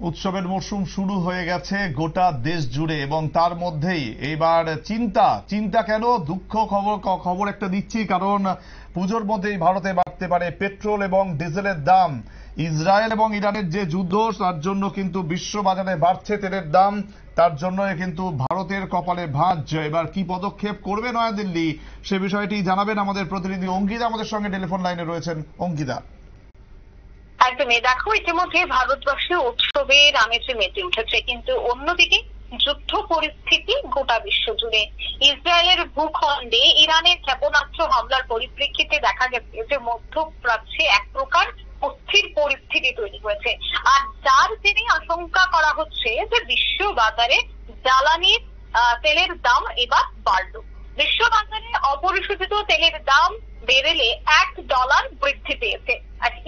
উৎসবের মরশুম শুরু হয়ে গেছে গোটা দেশ জুড়ে এবং তার মধ্যেই এবার চিন্তা কেন দুঃখ খবর একটা দিচ্ছি, কারণ পুজোর মধ্যেই ভারতে বাড়তে পারে পেট্রোল এবং ডিজেলের দাম। ইসরায়েল এবং ইরানের যে যুদ্ধ, তার জন্য কিন্তু বিশ্ব বাজারে বাড়ছে তেলের দাম, তার জন্য কিন্তু ভারতের কপালে ভাঁজ। এবার কি পদক্ষেপ করবে নয়াদিল্লি, সে বিষয়টি জানাবেন আমাদের প্রতিনিধি অঙ্কিতা। আমাদের সঙ্গে টেলিফোন লাইনে রয়েছেন অঙ্কিতা। একদমই, দেখো ইতিমধ্যে ভারতবর্ষে উৎসবের আমেজে মেতে উঠেছে, কিন্তু অন্যদিকে যুদ্ধ পরিস্থিতি গোটা বিশ্ব জুড়ে। ইসরায়েলের ভূখণ্ডে ইরানের ক্ষেপণাস্ত্র হামলার পরিপ্রেক্ষিতে দেখা গেছে যে মধ্যপ্রাচ্যে এক প্রকার অস্থির পরিস্থিতি তৈরি হয়েছে, আর যার জেনে আশঙ্কা করা হচ্ছে যে বিশ্ব বাজারে জ্বালানির তেলের দাম এবার বাড়ল। বিশ্ব বাজারে অপরিশোধিত তেলের দাম বেড়েলে $1 বৃদ্ধি পেয়েছে।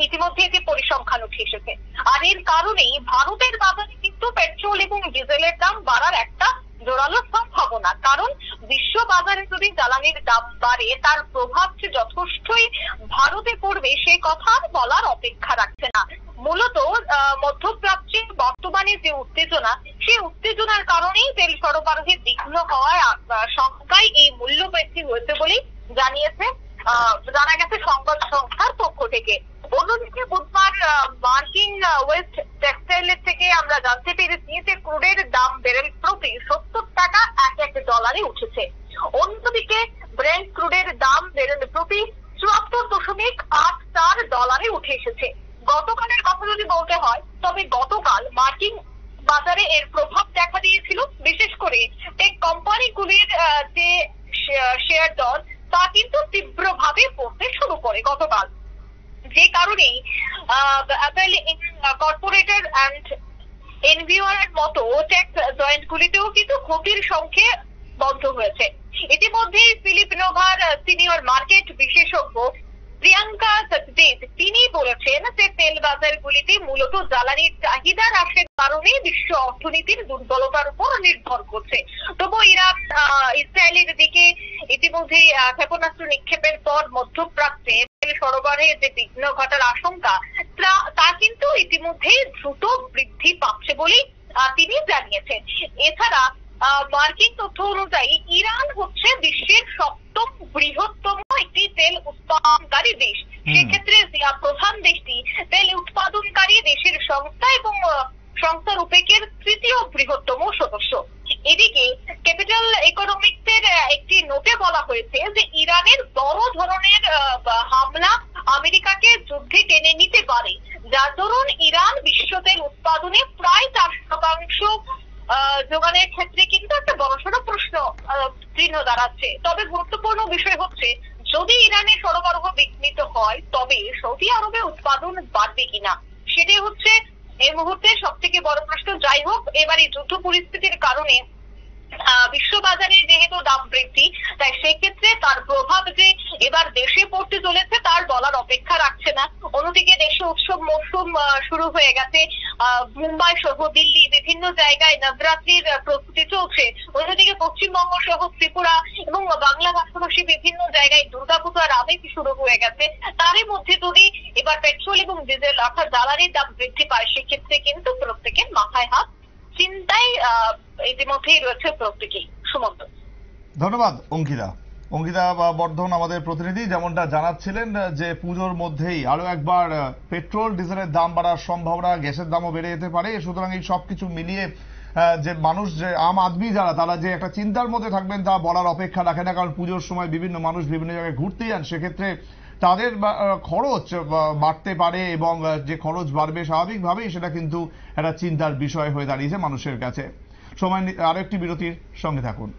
ইতিমধ্যে এটি পরিসংখ্যান উঠে এসেছে, আর এর কারণেই ভারতের বাজারে কিন্তু পেট্রোল এবং ডিজেলের দাম বাড়ার একটা জোরালো সম্ভাবনা। কারণ বিশ্ব বাজারে যদি জ্বালানির দাম বাড়ে, তার প্রভাব যে যথেষ্টই ভারতে পড়বে সে কথা বলার অপেক্ষা রাখছে না। মূলত মধ্যপ্রাচ্যে বর্তমানে যে উত্তেজনা, সেই উত্তেজনার কারণেই তেল সরবরাহে বিঘ্ন হওয়ার সংখ্যায় এই মূল্য বৃদ্ধি হয়েছে বলেই জানা গেছে সংবাদ সংস্থার পক্ষ থেকে। অন্যদিকে বুধবার মার্কিন ওয়েস্ট টেক্সটাইলের থেকে আমরা জানতে পেরেছি যে ক্রুডের দাম ব্যারেল প্রতি $70 $1 উঠেছে। অন্যদিকে ব্রেন্ট ক্রুডের দাম ব্যারেল প্রতি $74.84 উঠে এসেছে। গতকালের কথা যদি বলতে হয়, তবে গতকাল মার্কিন বাজারে এর প্রভাব দেখা দিয়েছিল, বিশেষ করে টেক কোম্পানিগুলির যে শেয়ার দর তা কিন্তু তীব্রভাবে পড়তে শুরু করে গতকাল, যে কারণে অ্যাপল কর্পোরেটর অ্যান্ড এনভিওর মতো টেক জয়েন্টগুলিতেও কিন্তু ক্ষতির সংখ্যে বন্ধ হয়েছে। ইতিমধ্যে ফিলিপ নোভার সিনিয়র মার্কেট বিশেষজ্ঞ প্রিয়াঙ্কা সচদেব তিনি বলেছেন যে তেল বাজারগুলিতে মূলত জ্বালানির চাহিদা হ্রাসের কারণে বিশ্ব অর্থনীতির দুর্বলতার উপর নির্ভর করছে। তবু ইসরায়েলের দিকে ইতিমধ্যে ক্ষেপণাস্ত্র নিক্ষেপের পর মধ্যপ্রাচ্যে তেল সরবরাহে যে বিঘ্ন ঘটার আশঙ্কা, তা কিন্তু ইতিমধ্যে দ্রুত বৃদ্ধি পাচ্ছে বলেই তিনি জানিয়েছেন। এছাড়া মার্কিন তথ্য অনুযায়ী ইরান হচ্ছে বিশ্বের 7ম বৃহত্তম একটি তেল উৎপাদনকারী দেশ। সেক্ষেত্রে প্রধান দেশটি তেল উৎপাদনকারী দেশের সংস্থা এবং সংস্থার উপেক্ষের 3য় বৃহত্তম সদস্য। এদিকে ক্যাপিটাল ইকোনমিক্সের একটি নোটে বলা হয়েছে যে ইরানের বড় ধরনের হামলা আমেরিকাকে যুদ্ধে টেনে নিতে পারে, যার দরুন ইরান বিশ্ব তেল উৎপাদনে প্রায় 4% যোগানের ক্ষেত্রে কিন্তু একটা বড়সড় প্রশ্ন চিহ্ন দাঁড়াচ্ছে। তবে গুরুত্বপূর্ণ বিষয় হচ্ছে, যদি ইরানের সরবরাহ বিঘ্নিত হয় তবে সৌদি আরবে উৎপাদন বাড়বে কিনা, সেটাই হচ্ছে এই মুহূর্তে সব থেকে বড় প্রশ্ন। যাই হোক, এবার এই যুদ্ধ পরিস্থিতির কারণে বিশ্ববাজারে যেহেতু দাম বৃদ্ধি, তাই সেক্ষেত্রে তার প্রভাব যে এবার দেশে পড়তে চলেছে তার বলার অপেক্ষা রাখছে না। অন্যদিকে দেশে উৎসব মরশুম শুরু হয়ে গেছে। মুম্বাই সহ দিল্লি বিভিন্ন জায়গায় নবরাত্রির প্রস্তুতি চলছে। অন্যদিকে পশ্চিমবঙ্গ সহ ত্রিপুরা এবং বাংলা ভাষাভাষী বিভিন্ন জায়গায় দুর্গাপূজার আমেজ শুরু হয়ে গেছে। তারই মধ্যে যদি এবার পেট্রোল এবং ডিজেল অর্থাৎ জ্বালানির দাম বৃদ্ধি পায়, সেক্ষেত্রে কিন্তু প্রত্যেকের মাথায় হাত, চিন্তায় ইতিমধ্যেই রয়েছে প্রত্যেকেই। সুমন্ত, ধন্যবাদ অঙ্কিতা বর্ধন আমাদের প্রতিনিধি যেমনটা জানাচ্ছিলেন যে পুজোর মধ্যেই আরো একবার পেট্রোল ডিজেলের দাম বাড়ার সম্ভাবনা, গ্যাসের দামও বেড়ে যেতে পারে। সুতরাং এই সবকিছু মিলিয়ে যে মানুষ, যে আম আদমি তারা যে একটা চিন্তার মধ্যে থাকবেন তা বলার অপেক্ষা রাখে না, কারণ পুজোর সময় বিভিন্ন মানুষ বিভিন্ন জায়গায় ঘুরতে যান, সেক্ষেত্রে তাদের খরচ বাড়তে পারে এবং যে খরচ বাড়বে স্বাভাবিকভাবেই সেটা কিন্তু একটা চিন্তার বিষয় হয়ে দাঁড়িয়েছে মানুষের কাছে। সময় আরো একটি বিরতির সঙ্গে থাকুন।